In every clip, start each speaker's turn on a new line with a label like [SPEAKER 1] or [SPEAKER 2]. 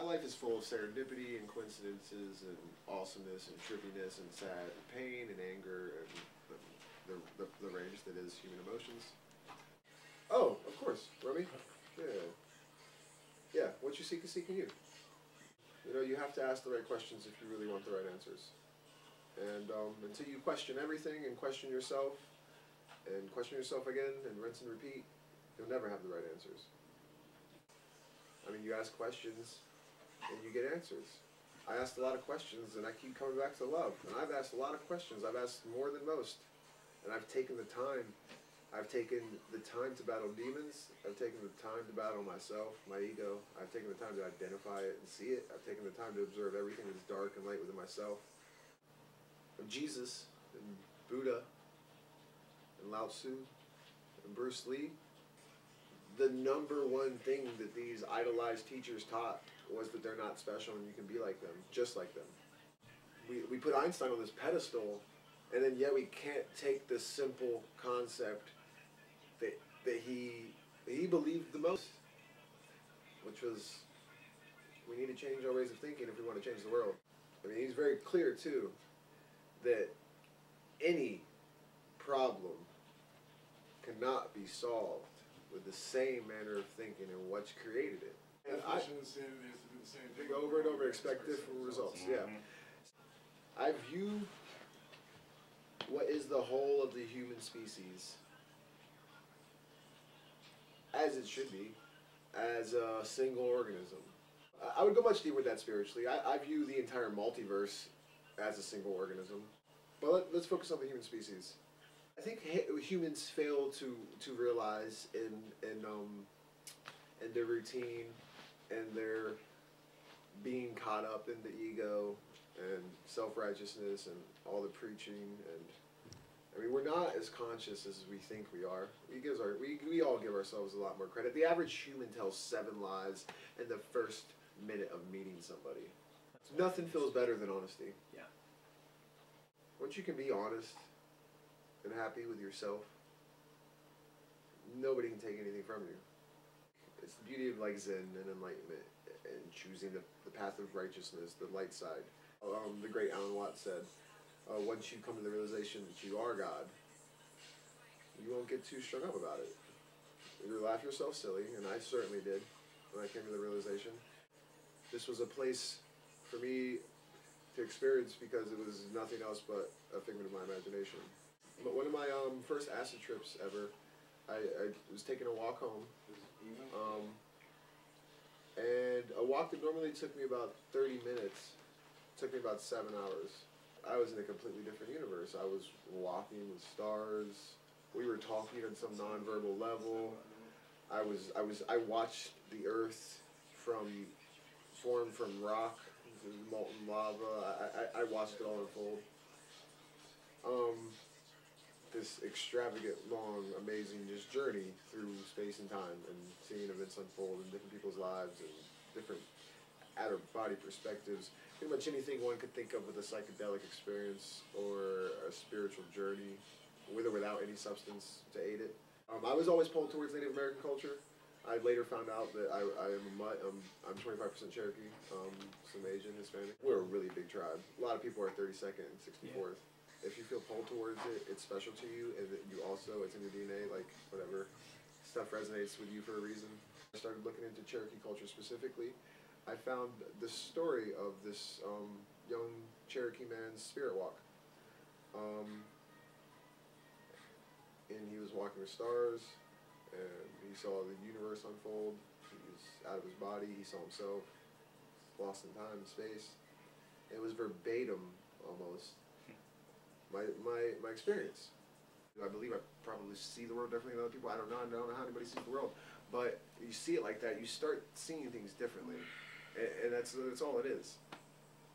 [SPEAKER 1] life is full of serendipity and coincidences and awesomeness and trippiness and sad and pain and anger and the range that is human emotions. Oh, of course, Remy. Yeah. Yeah, what you seek is seeking you. You know, you have to ask the right questions if you really want the right answers. And until you question everything and question yourself again and rinse and repeat, you'll never have the right answers. I mean, you ask questions and you get answers. I asked a lot of questions and I keep coming back to love. And I've asked a lot of questions. I've asked more than most. And I've taken the time. I've taken the time to battle demons. I've taken the time to battle myself, my ego. I've taken the time to identify it and see it. I've taken the time to observe everything that's dark and light within myself. And Jesus and Buddha and Lao Tzu and Bruce Lee, the #1 thing that these idolized teachers taught was that they're not special and you can be like them, just like them. We put Einstein on this pedestal, and then yet we can't take the simple concept that he believed the most, which was we need to change our ways of thinking if we want to change the world. I mean, he's very clear too that any problem cannot be solved with the same manner of thinking and what's created it. And
[SPEAKER 2] Efficiency is to do the same thing
[SPEAKER 1] over and over, expect different results. Yeah. I view what is the whole of the human species, as it should be, as a single organism. I would go much deeper with that spiritually. I view the entire multiverse as a single organism. But let's focus on the human species. I think humans fail to realize in their routine and their being caught up in the ego and self-righteousness and all the preaching, and I mean, we're not as conscious as we think we are. We all give ourselves a lot more credit. The average human tells 7 lies in the first minute of meeting somebody. Nothing feels better than honesty.
[SPEAKER 3] Yeah.
[SPEAKER 1] Once you can be honest and happy with yourself, nobody can take anything from you. It's the beauty of like Zen and enlightenment and choosing the path of righteousness, the light side. The great Alan Watts said, once you come to the realization that you are God, you won't get too strung up about it. You laugh yourself silly, and I certainly did when I came to the realization. This was a place for me to experience because it was nothing else but a figment of my imagination. But one of my first acid trips ever, I was taking a walk home, and a walk that normally took me about 30 minutes took me about 7 hours. I was in a completely different universe. I was walking with stars. We were talking on some nonverbal level. I watched the earth form from rock to molten lava. I watched it all unfold. This extravagant, long, amazing just journey through space and time and seeing events unfold in different people's lives and different out-of-body perspectives. Pretty much anything one could think of with a psychedelic experience or a spiritual journey, with or without any substance to aid it. I was always pulled towards Native American culture. I later found out that I am a mutt. I'm 25% Cherokee, some Asian, Hispanic. We're a really big tribe. A lot of people are 32nd and 64th. Yeah. If you feel pulled towards it, it's special to you, and that you also, it's in your DNA, like whatever stuff resonates with you for a reason. I started looking into Cherokee culture specifically. I found the story of this young Cherokee man's spirit walk. And he was walking with stars, and he saw the universe unfold. He was out of his body, he saw himself, lost in time and space. It was verbatim, almost, my experience. I believe I probably see the world differently than other people. I don't know how anybody sees the world. But you see it like that, you start seeing things differently. And that's all it is.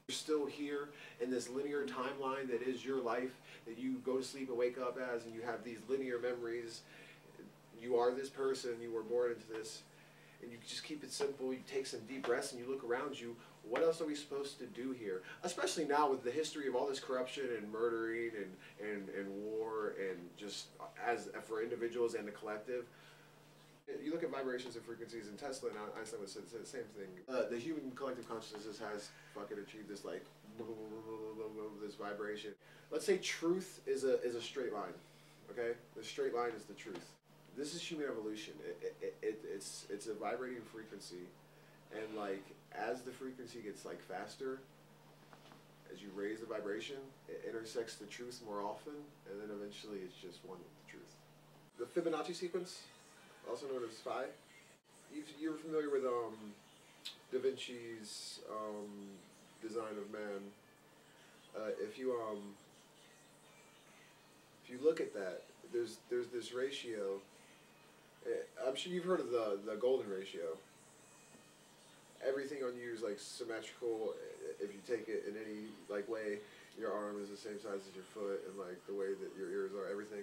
[SPEAKER 1] You're still here in this linear timeline that is your life, that you go to sleep and wake up as, and you have these linear memories. You are this person, you were born into this, and you just keep it simple. You take some deep breaths and you look around you. What else are we supposed to do here? Especially now with the history of all this corruption and murdering and war, and just as for individuals and the collective. You look at vibrations and frequencies, and Tesla and Einstein would say the same thing. The human collective consciousness has fucking achieved this like this vibration. Let's say truth is a straight line. Okay, the straight line is the truth. This is human evolution. It's a vibrating frequency, and like as the frequency gets like faster, as you raise the vibration, it intersects the truth more often, and then eventually it's just one with the truth. The Fibonacci sequence, also known as Phi. You're familiar with Da Vinci's design of man. If you look at that, there's this ratio. I'm sure you've heard of the golden ratio. Everything on you is like symmetrical. If you take it in any like way, your arm is the same size as your foot, and like the way that your ears are, everything,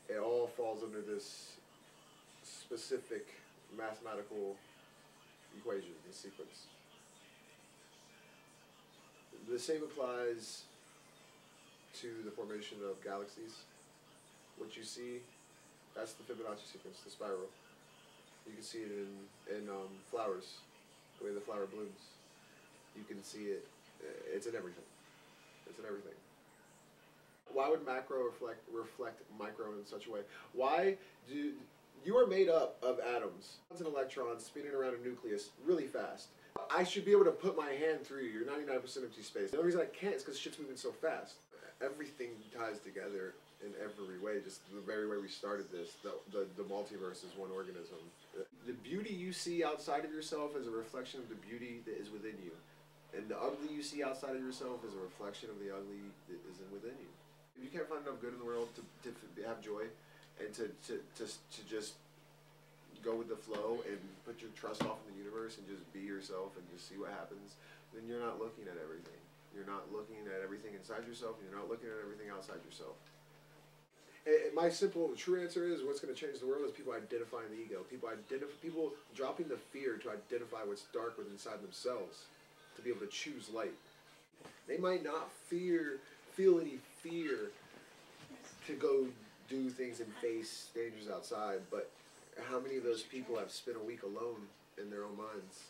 [SPEAKER 1] it all falls under this specific mathematical equation, this sequence. The same applies to the formation of galaxies. What you see, that's the Fibonacci sequence, the spiral. You can see it in flowers, the way the flower blooms. You can see it, it's in everything. It's in everything. Why would macro reflect micro in such a way? Why do, you are made up of atoms and electrons spinning around a nucleus really fast. I should be able to put my hand through you. You're 99% empty space. The only reason I can't is because shit's moving so fast. Everything ties together in every way, just the very way we started this. The multiverse is one organism. The beauty you see outside of yourself is a reflection of the beauty that is within you. And the ugly you see outside of yourself is a reflection of the ugly that is within you. If you can't find enough good in the world to have joy and to just go with the flow and put your trust off in the universe and just be yourself and just see what happens, then you're not looking at everything. You're not looking at everything inside yourself, and you're not looking at everything outside yourself. My simple, true answer is what's going to change the world is people identifying the ego. People dropping the fear to identify what's dark within inside themselves, to be able to choose light. They might not feel any fear to go do things and face dangers outside, but how many of those people have spent a week alone in their own minds?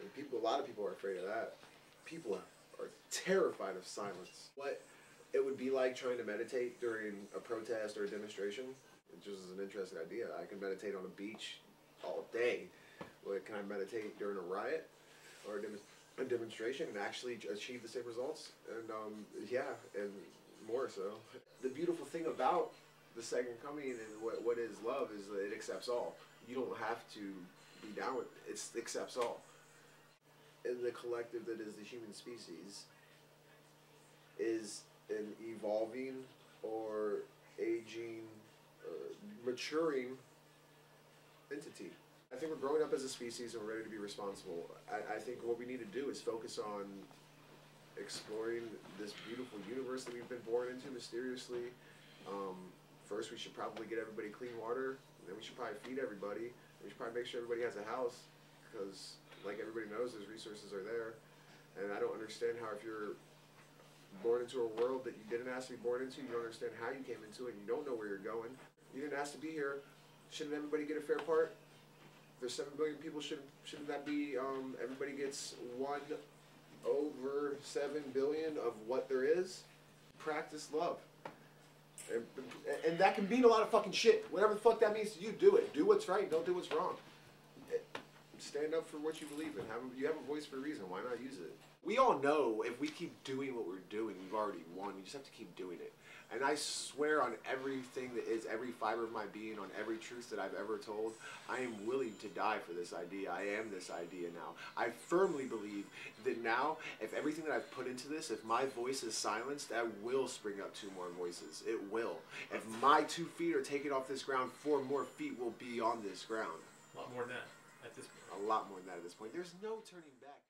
[SPEAKER 1] And a lot of people are afraid of that. People are terrified of silence. What it would be like trying to meditate during a protest or a demonstration, it just is an interesting idea. I can meditate on a beach all day. Well, can I meditate during a riot or a demonstration and actually achieve the same results? And yeah, and more so. The beautiful thing about the second coming and what is love is that it accepts all. You don't have to be down with it. It accepts all. And the collective that is the human species is an evolving or aging, maturing entity. I think we're growing up as a species and we're ready to be responsible. I think what we need to do is focus on exploring this beautiful universe that we've been born into mysteriously. First, we should probably get everybody clean water, and then we should probably feed everybody. We should probably make sure everybody has a house, because like everybody knows, those resources are there. And I don't understand how if you're born into a world that you didn't ask to be born into, you don't understand how you came into it, and you don't know where you're going. You didn't ask to be here. Shouldn't everybody get a fair part? If there's 7 billion people, shouldn't that be everybody gets 1/7 billion of what there is? Practice love. And that can mean a lot of fucking shit. Whatever the fuck that means to you, do it. Do what's right, don't do what's wrong. Stand up for what you believe in. You have a voice for a reason. Why not use it? We all know if we keep doing what we're doing, we've already won. We just have to keep doing it. And I swear on everything that is, every fiber of my being, on every truth that I've ever told, I am willing to die for this idea. I am this idea now. I firmly believe that now, if everything that I've put into this, if my voice is silenced, that will spring up 2 more voices. It will. If my 2 feet are taken off this ground, 4 more feet will be on this ground.
[SPEAKER 3] A lot more than that at this point.
[SPEAKER 1] A lot more than that at this point. There's no turning back.